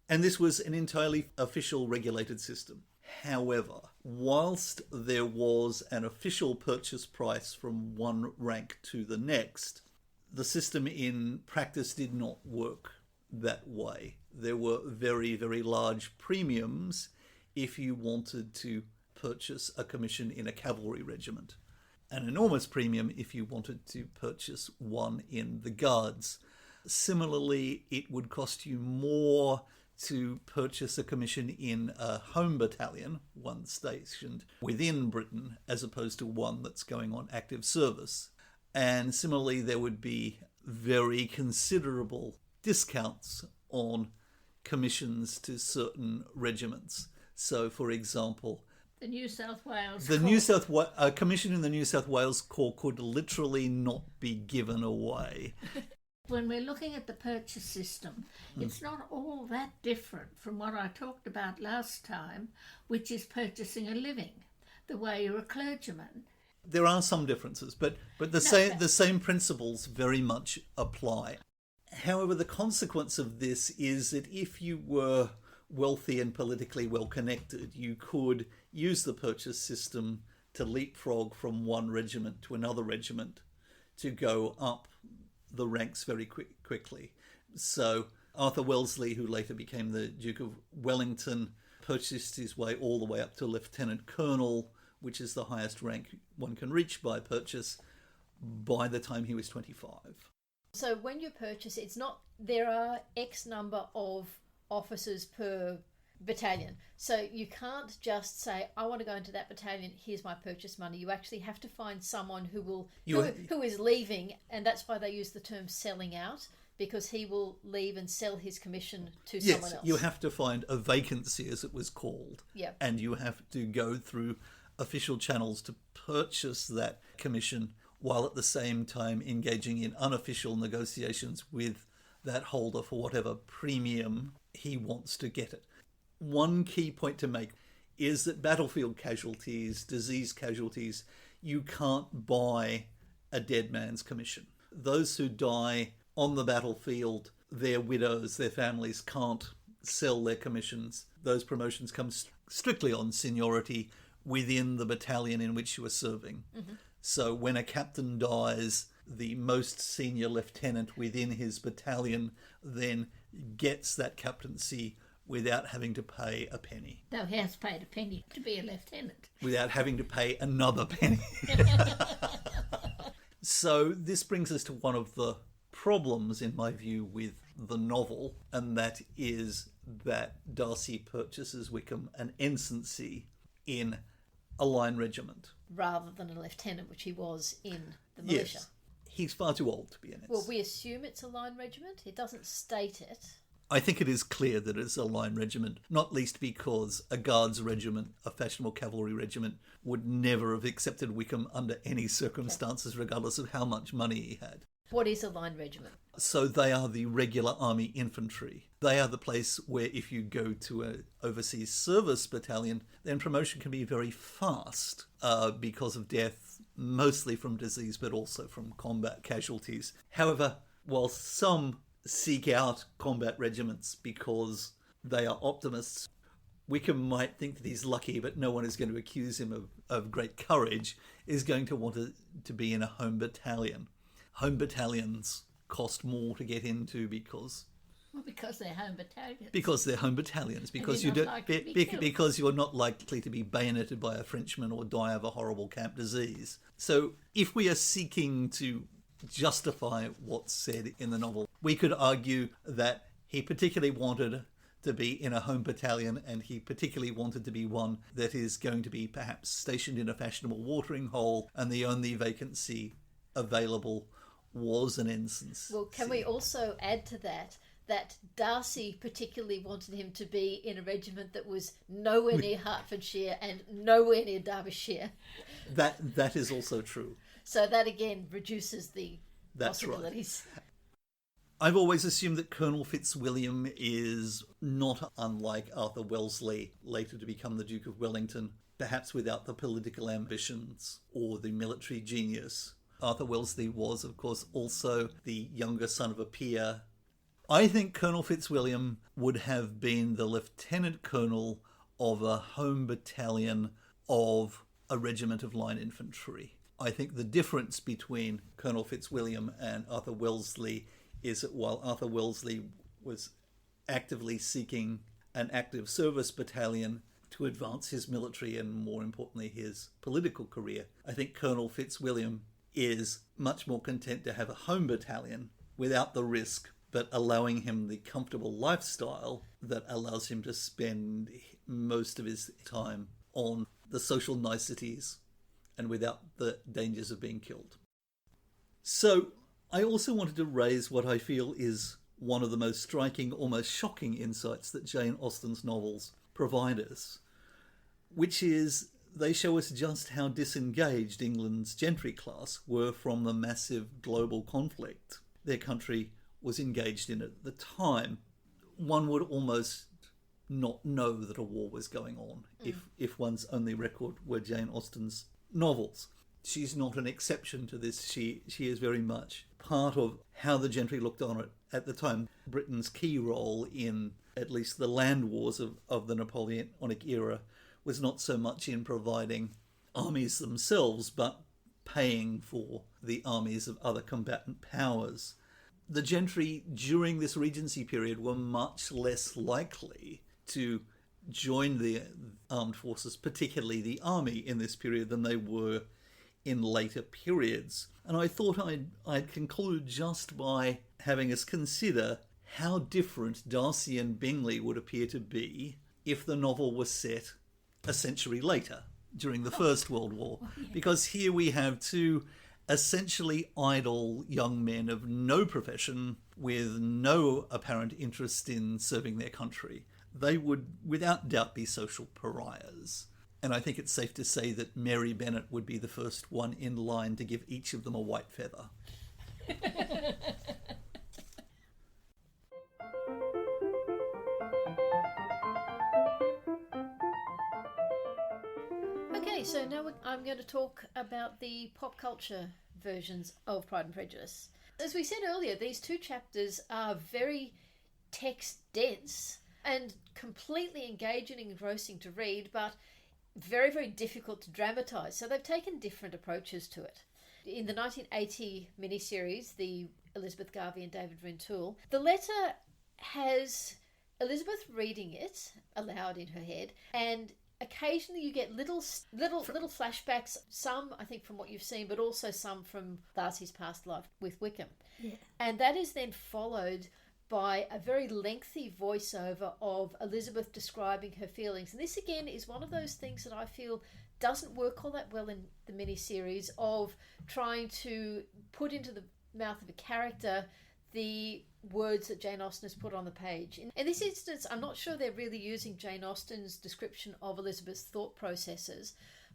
And this was an entirely official regulated system. However, whilst there was an official purchase price from one rank to the next, the system in practice did not work that way. There were very, very large premiums if you wanted to purchase a commission in a cavalry regiment. An enormous premium if you wanted to purchase one in the Guards. Similarly, it would cost you more to purchase a commission in a home battalion, one stationed within Britain, as opposed to one that's going on active service. And similarly, there would be very considerable discounts on commissions to certain regiments. So, for example, the New South Wales a commission in the New South Wales Corps could literally not be given away. When we're looking at the purchase system, it's not all that different from what I talked about last time, which is purchasing a living, the way you're a clergyman. There are some differences, but the same principles very much apply. However, the consequence of this is that if you were wealthy and politically well connected, you could use the purchase system to leapfrog from one regiment to another regiment to go up the ranks very quickly. So Arthur Wellesley, who later became the Duke of Wellington, purchased his way all the way up to Lieutenant Colonel, which is the highest rank one can reach by purchase, by the time he was 25. So when you purchase, it's not, there are X number of officers per battalion. So you can't just say, I want to go into that battalion, here's my purchase money. You actually have to find someone who is leaving, and that's why they use the term selling out, because he will leave and sell his commission to someone else. You have to find a vacancy, as it was called. Yep. And you have to go through official channels to purchase that commission, while at the same time engaging in unofficial negotiations with that holder for whatever premium he wants to get it. One key point to make is that battlefield casualties, disease casualties, you can't buy a dead man's commission. Those who die on the battlefield, their widows, their families can't sell their commissions. Those promotions come strictly on seniority within the battalion in which you are serving. Mm-hmm. So when a captain dies, the most senior lieutenant within his battalion then gets that captaincy without having to pay a penny. Though he has paid a penny to be a lieutenant. Without having to pay another penny. So this brings us to one of the problems, in my view, with the novel, and that is that Darcy purchases Wickham an ensigncy in a line regiment. Rather than a lieutenant, which he was in the militia. Yes. He's far too old to be an ensign. Well, we assume it's a line regiment. It doesn't state it. I think it is clear that it's a line regiment, not least because a guards regiment, a fashionable cavalry regiment, would never have accepted Wickham under any circumstances, regardless of how much money he had. What is a line regiment? So they are the regular army infantry. They are the place where if you go to an overseas service battalion, then promotion can be very fast because of death, mostly from disease, but also from combat casualties. However, while some seek out combat regiments because they are optimists, Wickham might think that he's lucky, but no one is going to accuse him of great courage, is going to want to be in a home battalion. Home battalions cost more to get into because they're home battalions. Because they're home battalions. Because because you're not likely to be bayoneted by a Frenchman or die of a horrible camp disease. So if we are seeking to justify what's said in the novel, we could argue that he particularly wanted to be in a home battalion, and he particularly wanted to be one that is going to be perhaps stationed in a fashionable watering hole, and the only vacancy available was an ensign. Well, can we also add to that Darcy particularly wanted him to be in a regiment that was nowhere near Hertfordshire and nowhere near Derbyshire. That is also true. So that again reduces the possibilities. Right. I've always assumed that Colonel Fitzwilliam is not unlike Arthur Wellesley, later to become the Duke of Wellington, perhaps without the political ambitions or the military genius. Arthur Wellesley was, of course, also the younger son of a peer. I think Colonel Fitzwilliam would have been the lieutenant colonel of a home battalion of a regiment of line infantry. I think the difference between Colonel Fitzwilliam and Arthur Wellesley is that while Arthur Wellesley was actively seeking an active service battalion to advance his military and, more importantly, his political career, I think Colonel Fitzwilliam is much more content to have a home battalion without the risk, but allowing him the comfortable lifestyle that allows him to spend most of his time on the social niceties and without the dangers of being killed. So I also wanted to raise what I feel is one of the most striking, almost shocking insights that Jane Austen's novels provide us, which is they show us just how disengaged England's gentry class were from the massive global conflict their country was engaged in at the time. One would almost not know that a war was going on if one's only record were Jane Austen's novels. She's not an exception to this. She is very much part of how the gentry looked on it at the time. Britain's key role in at least the land wars of the Napoleonic era was not so much in providing armies themselves, but paying for the armies of other combatant powers. The gentry during this Regency period were much less likely to join the armed forces, particularly the army, in this period than they were in later periods. And I thought I'd conclude just by having us consider how different Darcy and Bingley would appear to be if the novel was set a century later, during the First World War. Because here we have two essentially idle young men of no profession with no apparent interest in serving their country. They would without doubt be social pariahs. And I think it's safe to say that Mary Bennet would be the first one in line to give each of them a white feather. Okay, so now I'm going to talk about the pop culture versions of Pride and Prejudice. As we said earlier, these two chapters are very text-dense and completely engaging and engrossing to read, but very, very difficult to dramatise. So they've taken different approaches to it. In the 1980 miniseries, the Elizabeth Garvey and David Rintoul, the letter has Elizabeth reading it aloud in her head, and occasionally you get little flashbacks, some I think from what you've seen, but also some from Darcy's past life with Wickham. Yeah. And that is then followed by a very lengthy voiceover of Elizabeth describing her feelings. And this again is one of those things that I feel doesn't work all that well in the miniseries, of trying to put into the mouth of a character the words that Jane Austen has put on the page. In this instance, I'm not sure they're really using Jane Austen's description of Elizabeth's thought processes,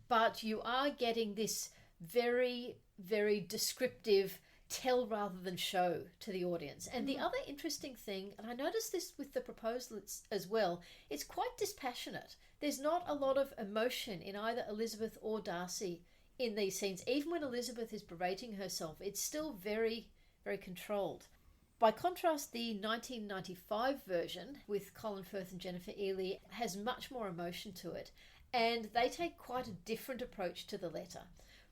but you are getting this very, very descriptive tell rather than show to the audience. And the other interesting thing, and I noticed this with the proposal as well, it's quite dispassionate. There's not a lot of emotion in either Elizabeth or Darcy in these scenes. Even when Elizabeth is berating herself, it's still very, very controlled. By contrast, the 1995 version with Colin Firth and Jennifer Ely has much more emotion to it, and they take quite a different approach to the letter.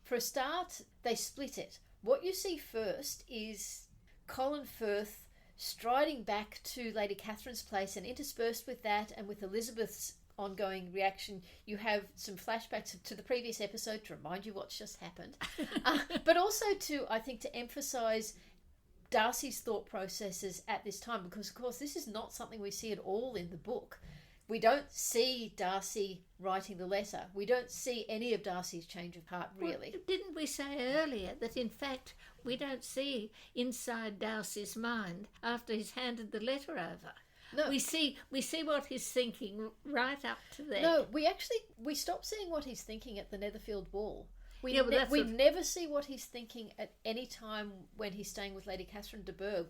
For a start, they split it. What you see first is Colin Firth striding back to Lady Catherine's place, and interspersed with that and with Elizabeth's ongoing reaction, you have some flashbacks to the previous episode to remind you what's just happened. But also I think to emphasise Darcy's thought processes at this time, because of course this is not something we see at all in the book. We don't see Darcy writing the letter. We don't see any of Darcy's change of heart, really. Well, didn't we say earlier that in fact we don't see inside Darcy's mind after he's handed the letter over? No. We see what he's thinking right up to there. No, we stop seeing what he's thinking at the Netherfield ball. We never see what he's thinking at any time when he's staying with Lady Catherine de Bourgh.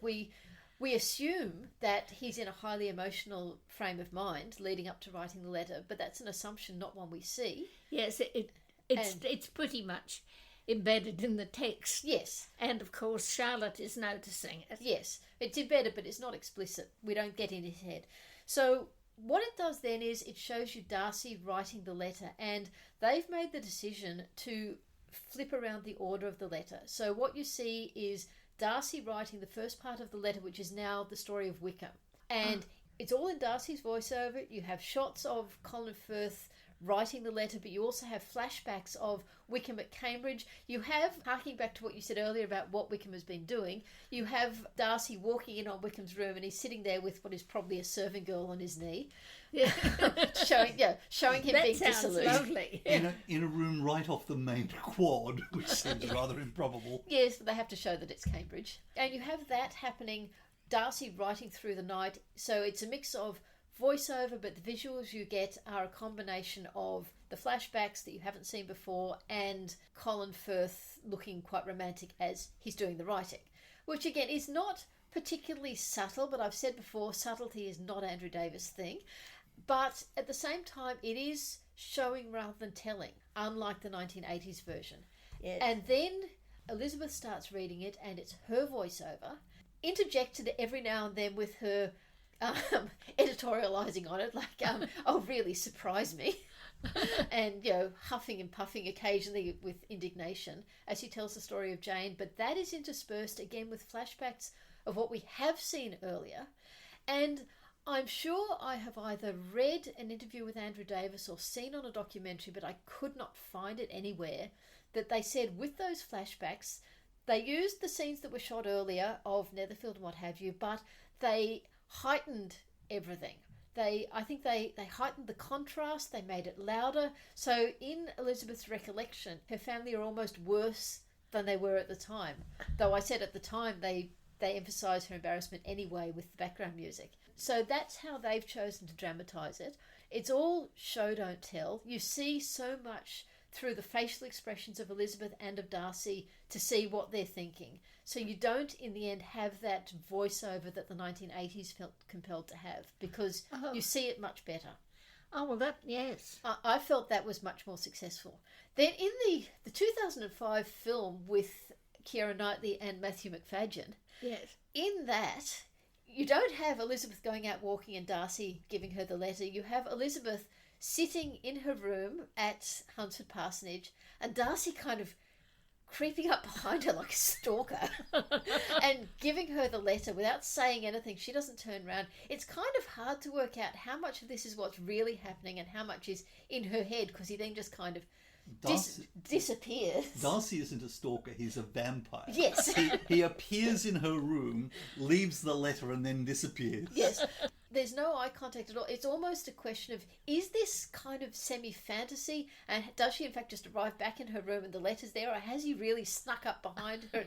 We assume that he's in a highly emotional frame of mind leading up to writing the letter, but that's an assumption, not one we see. Yes, it's pretty much embedded in the text. Yes. And of course Charlotte is noticing it. Yes, it's embedded, but it's not explicit. We don't get in his head. So what it does then is it shows you Darcy writing the letter, and they've made the decision to flip around the order of the letter. So what you see is Darcy writing the first part of the letter, which is now the story of Wickham. And it's all in Darcy's voiceover. You have shots of Colin Firth writing the letter, but you also have flashbacks of Wickham at Cambridge. You have, harking back to what you said earlier about what Wickham has been doing, you have Darcy walking in on Wickham's room, and he's sitting there with what is probably a serving girl on his knee. Yeah. showing him That being sounds dissolute. lovely. In a room right off the main quad, which seems rather improbable. Yes, but they have to show that it's Cambridge. And you have that happening, Darcy writing through the night. So it's a mix of voiceover, but the visuals you get are a combination of the flashbacks that you haven't seen before and Colin Firth looking quite romantic as he's doing the writing, which again is not particularly subtle, but I've said before, subtlety is not Andrew Davis' thing. But at the same time, it is showing rather than telling, unlike the 1980s version. Yes. And then Elizabeth starts reading it, and it's her voiceover, interjected every now and then with her editorialising on it, like, oh, really, surprise me. And, huffing and puffing occasionally with indignation as she tells the story of Jane. But that is interspersed again with flashbacks of what we have seen earlier. And I'm sure I have either read an interview with Andrew Davis or seen on a documentary, but I could not find it anywhere, that they said with those flashbacks, they used the scenes that were shot earlier of Netherfield and what have you, but they heightened everything. I think they heightened the contrast, they made it louder. So in Elizabeth's recollection, her family are almost worse than they were at the time. Though I said at the time they emphasise her embarrassment anyway with the background music. So that's how they've chosen to dramatise it. It's all show, don't tell. You see so much through the facial expressions of Elizabeth and of Darcy to see what they're thinking. So you don't, in the end, have that voiceover that the 1980s felt compelled to have, because you see it much better. Oh, well, yes. I felt that was much more successful. Then in the 2005 film with Keira Knightley and Matthew McFadyen, Yes. in that, you don't have Elizabeth going out walking and Darcy giving her the letter. You have Elizabeth sitting in her room at Hunsford Parsonage and Darcy kind of creeping up behind her like a stalker and giving her the letter without saying anything. She doesn't turn around. It's kind of hard to work out how much of this is what's really happening and how much is in her head, because he then just kind of disappears. Darcy isn't a stalker, he's a vampire. Yes. He appears in her room, leaves the letter and then disappears. Yes. There's no eye contact at all. It's almost a question of, is this kind of semi-fantasy, and does she in fact just arrive back in her room and the letter's there, or has he really snuck up behind her?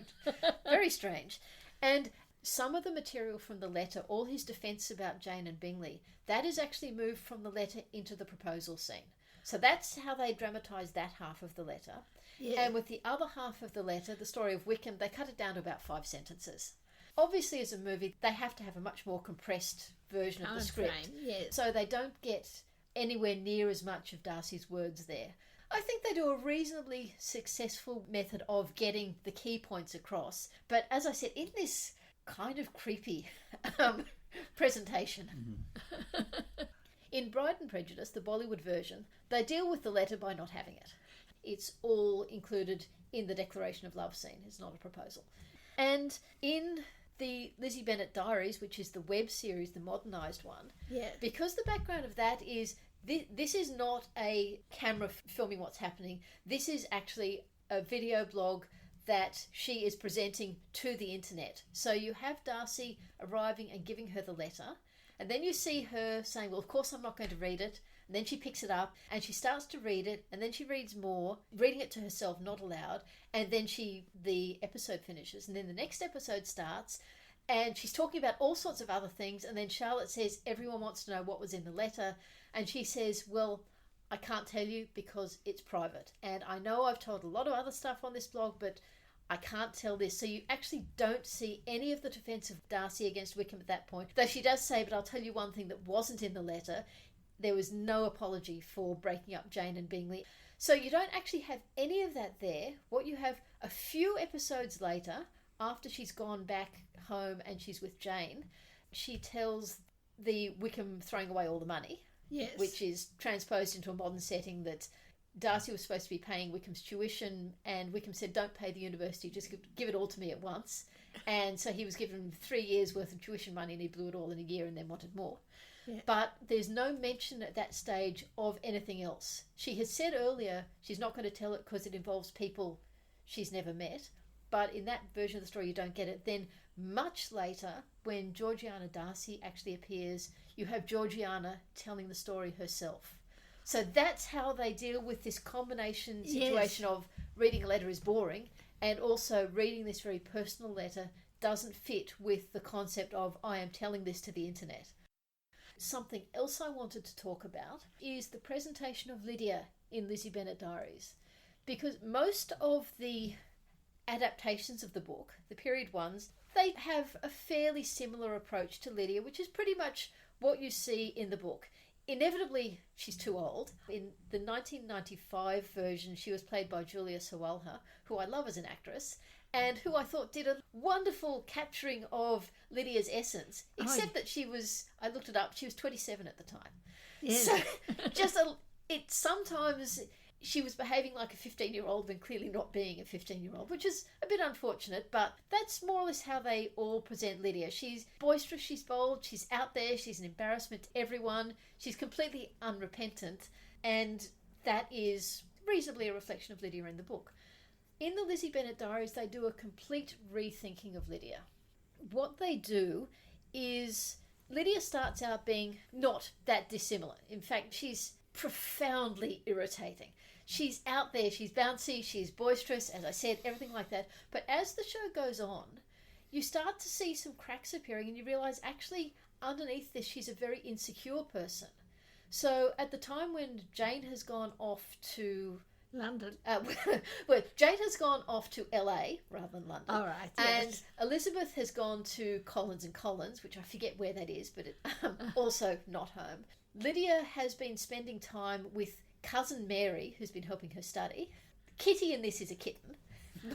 Very strange. And some of the material from the letter, all his defence about Jane and Bingley, that is actually moved from the letter into the proposal scene. So that's how they dramatise that half of the letter. Yeah. And with the other half of the letter, the story of Wickham, they cut it down to about 5 sentences. Obviously, as a movie, they have to have a much more compressed version of the script. Yes. So they don't get anywhere near as much of Darcy's words there. I think they do a reasonably successful method of getting the key points across. But as I said, in this kind of creepy presentation. Mm-hmm. In Bride and Prejudice, the Bollywood version, they deal with the letter by not having it. It's all included in the declaration of love scene. It's not a proposal. And in the Lizzie Bennet Diaries, which is the web series, the modernised one, because the background of that is this is not a camera filming what's happening. This is actually a video blog that she is presenting to the internet. So you have Darcy arriving and giving her the letter, and then you see her saying, well, of course I'm not going to read it. And then she picks it up and she starts to read it, and then she reads more, reading it to herself, not aloud, and then the episode finishes, and then the next episode starts, and she's talking about all sorts of other things, and then Charlotte says, everyone wants to know what was in the letter, and she says, well, I can't tell you because it's private, and I know I've told a lot of other stuff on this blog, but I can't tell this. So you actually don't see any of the defence of Darcy against Wickham at that point, though she does say, but I'll tell you one thing that wasn't in the letter. There was no apology for breaking up Jane and Bingley. So you don't actually have any of that there. What you have a few episodes later, after she's gone back home and she's with Jane, she tells the Wickham throwing away all the money, which is transposed into a modern setting that Darcy was supposed to be paying Wickham's tuition, and Wickham said, don't pay the university, just give it all to me at once. And so he was given 3 years worth of tuition money and he blew it all in a year and then wanted more. Yeah. But there's no mention at that stage of anything else. She has said earlier she's not going to tell it because it involves people she's never met. But in that version of the story, you don't get it. Then much later, when Georgiana Darcy actually appears, you have Georgiana telling the story herself. So that's how they deal with this combination situation of reading a letter is boring and also reading this very personal letter doesn't fit with the concept of I am telling this to the internet. Something else I wanted to talk about is the presentation of Lydia in Lizzie Bennet Diaries, because most of the adaptations of the book, the period ones, they have a fairly similar approach to Lydia, which is pretty much what you see in the book. Inevitably, she's too old. In the 1995 version, she was played by Julia Sawalha, who I love as an actress, and who I thought did a wonderful capturing of Lydia's essence, except that she was, I looked it up, she was 27 at the time. Yes. So sometimes she was behaving like a 15-year-old when clearly not being a 15-year-old, which is a bit unfortunate, but that's more or less how they all present Lydia. She's boisterous, she's bold, she's out there, she's an embarrassment to everyone, she's completely unrepentant, and that is reasonably a reflection of Lydia in the book. In the Lizzie Bennet Diaries, they do a complete rethinking of Lydia. What they do is Lydia starts out being not that dissimilar. In fact, she's profoundly irritating. She's out there, she's bouncy, she's boisterous, as I said, everything like that. But as the show goes on, you start to see some cracks appearing and you realise actually underneath this she's a very insecure person. So at the time when Jane has gone off to London. Well, Jane has gone off to LA rather than London. All right, yes. And Elizabeth has gone to Collins and Collins, which I forget where that is, but also not home. Lydia has been spending time with cousin Mary, who's been helping her study. Kitty in this is a kitten,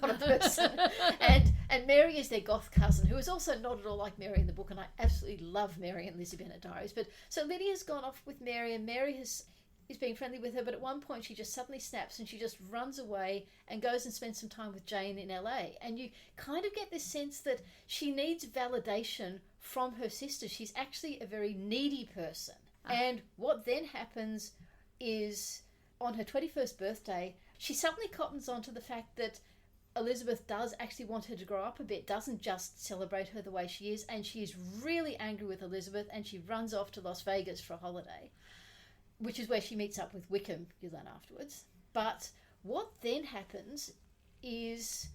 not a person. and Mary is their goth cousin, who is also not at all like Mary in the book, and I absolutely love Mary in Lizzie Bennet Diaries. But so Lydia's gone off with Mary, and Mary is being friendly with her, but at one point she just suddenly snaps and she just runs away and goes and spends some time with Jane in LA. And you kind of get this sense that she needs validation from her sister. She's actually a very needy person. And what then happens is on her 21st birthday, she suddenly cottons on to the fact that Elizabeth does actually want her to grow up a bit, doesn't just celebrate her the way she is, and she is really angry with Elizabeth and she runs off to Las Vegas for a holiday, which is where she meets up with Wickham, you learn afterwards. But what then happens is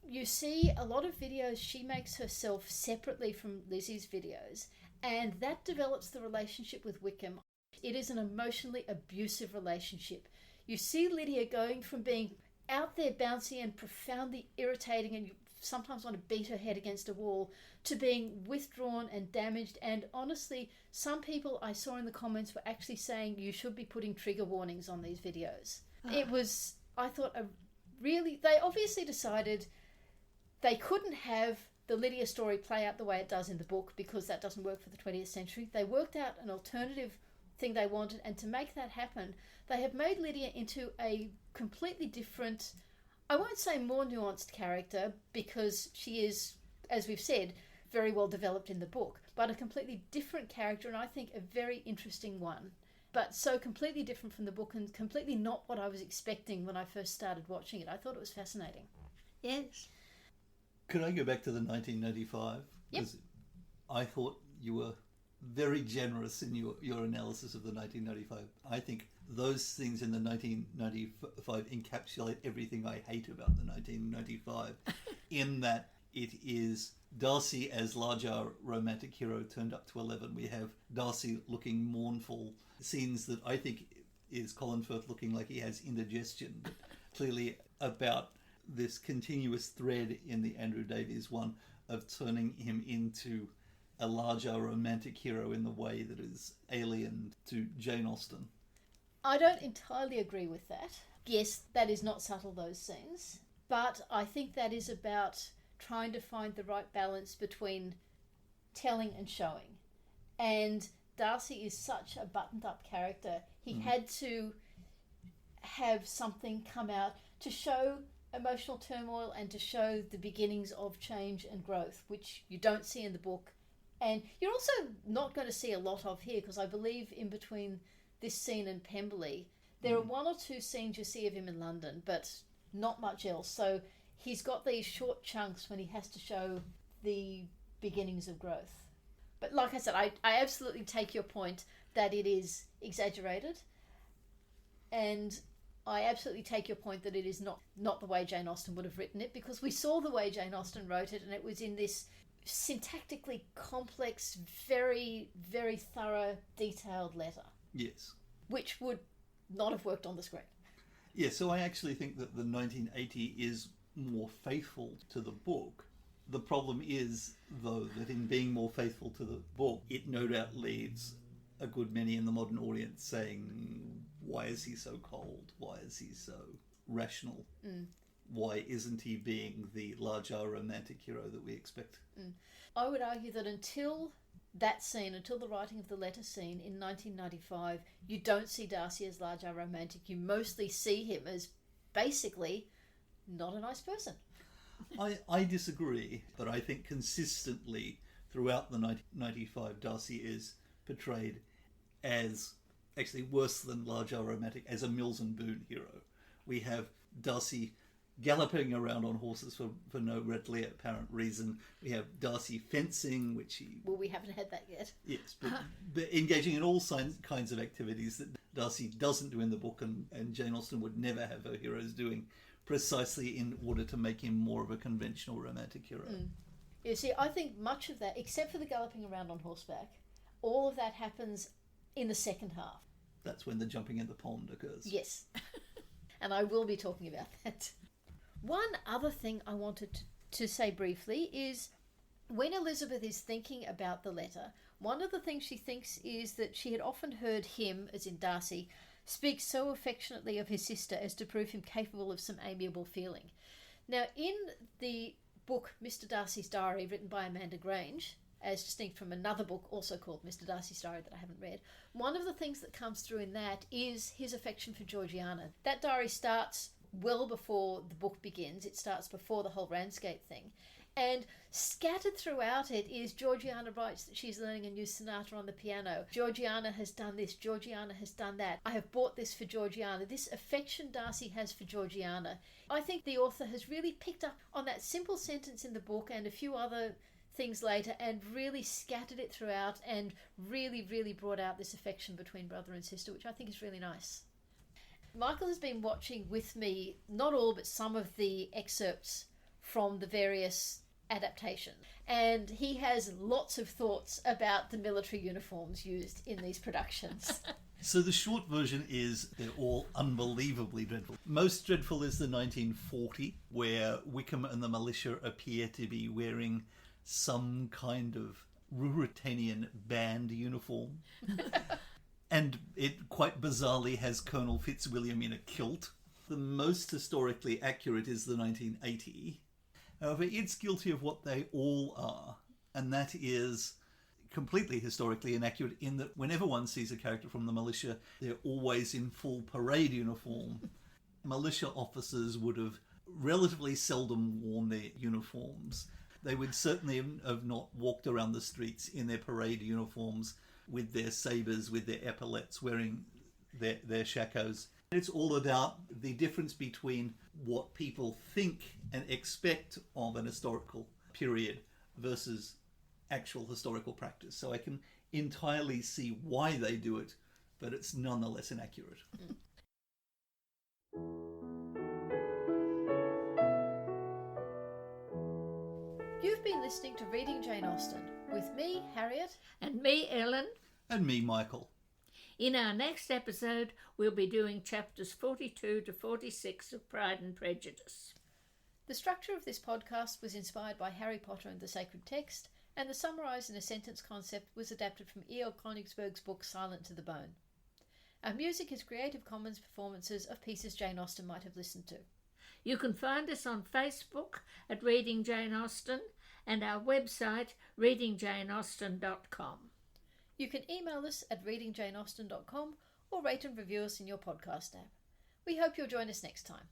you see a lot of videos she makes herself separately from Lizzie's videos, and that develops the relationship with Wickham. It is an emotionally abusive relationship. You see Lydia going from being out there bouncy and profoundly irritating, and you sometimes want to beat her head against a wall, to being withdrawn and damaged. And honestly, some people I saw in the comments were actually saying you should be putting trigger warnings on these videos. It was, I thought, they obviously decided they couldn't have the Lydia story play out the way it does in the book because that doesn't work for the 20th century. They worked out an alternative thing they wanted, and to make that happen, they have made Lydia into a completely different, I won't say more nuanced character, because she is, as we've said, very well developed in the book, but a completely different character, and I think a very interesting one. But so completely different from the book and completely not what I was expecting when I first started watching it. I thought it was fascinating. Yes. Could I go back to the 1995? Yep. Because I thought you were very generous in your analysis of the 1995. I think those things in the 1995 encapsulate everything I hate about the 1995, in that it is Darcy as larger romantic hero turned up to 11. We have Darcy looking mournful, scenes that I think is Colin Firth looking like he has indigestion, but clearly about this continuous thread in the Andrew Davies one of turning him into a larger romantic hero in the way that is alien to Jane Austen. I don't entirely agree with that. Yes, that is not subtle, those scenes, but I think that is about trying to find the right balance between telling and showing. And Darcy is such a buttoned-up character. He had to have something come out to show emotional turmoil and to show the beginnings of change and growth, which you don't see in the book. And you're also not going to see a lot of here, because I believe in between this scene and Pemberley, there are one or two scenes you see of him in London, but not much else. So he's got these short chunks when he has to show the beginnings of growth. But like I said, I absolutely take your point that it is exaggerated, and I absolutely take your point that it is not the way Jane Austen would have written it, because we saw the way Jane Austen wrote it, and it was in this syntactically complex, very, very thorough, detailed letter. Yes. Which would not have worked on the screen. Yeah, so I actually think that the 1980 is more faithful to the book. The problem is, though, that in being more faithful to the book, it no doubt leaves a good many in the modern audience saying, why is he so cold? Why is he so rational? Why isn't he being the larger romantic hero that we expect? I would argue that until that scene, until the writing of the letter scene in 1995, you don't see Darcy as larger romantic. You mostly see him as basically not a nice person. I disagree, but I think consistently throughout the 1995, Darcy is portrayed as actually worse than larger romantic, as a Mills and Boon hero. We have Darcy galloping around on horses for no readily apparent reason. We have Darcy fencing, which he... Well, we haven't had that yet. Yes, but engaging in all kinds of activities that Darcy doesn't do in the book, and Jane Austen would never have her heroes doing, precisely in order to make him more of a conventional romantic hero. You see, I think much of that, except for the galloping around on horseback, all of that happens in the second half. That's when the jumping in the pond occurs. Yes. And I will be talking about that. One other thing I wanted to say briefly is when Elizabeth is thinking about the letter, one of the things she thinks is that she had often heard him, as in Darcy, speak so affectionately of his sister as to prove him capable of some amiable feeling. Now, in the book Mr Darcy's Diary, written by Amanda Grange, as distinct from another book also called Mr Darcy's Diary that I haven't read, one of the things that comes through in that is his affection for Georgiana. That diary starts well before the book begins. It starts before the whole Ramsgate thing. And scattered throughout it is Georgiana writes that she's learning a new sonata on the piano. Georgiana has done this. Georgiana has done that. I have bought this for Georgiana. This affection Darcy has for Georgiana. I think the author has really picked up on that simple sentence in the book and a few other things later and really scattered it throughout and really, really brought out this affection between brother and sister, which I think is really nice. Michael has been watching with me, not all, but some of the excerpts from the various adaptations. And he has lots of thoughts about the military uniforms used in these productions. So the short version is they're all unbelievably dreadful. Most dreadful is the 1940, where Wickham and the militia appear to be wearing some kind of Ruritanian band uniform. And it quite bizarrely has Colonel Fitzwilliam in a kilt. The most historically accurate is the 1980. However, it's guilty of what they all are, and that is completely historically inaccurate in that whenever one sees a character from the militia, they're always in full parade uniform. Militia officers would have relatively seldom worn their uniforms. They would certainly have not walked around the streets in their parade uniforms with their sabres, with their epaulets, wearing their shakos. It's all about the difference between what people think and expect of an historical period versus actual historical practice. So I can entirely see why they do it, but it's nonetheless inaccurate. You've been listening to Reading Jane Austen with me, Harriet. And me, Ellen. And me, Michael. In our next episode, we'll be doing chapters 42 to 46 of Pride and Prejudice. The structure of this podcast was inspired by Harry Potter and the Sacred Text, and the summarised in a sentence concept was adapted from E.L. Konigsberg's book Silent to the Bone. Our music is Creative Commons performances of pieces Jane Austen might have listened to. You can find us on Facebook at Reading Jane Austen and our website readingjaneausten.com. You can email us at readingjaneausten.com or rate and review us in your podcast app. We hope you'll join us next time.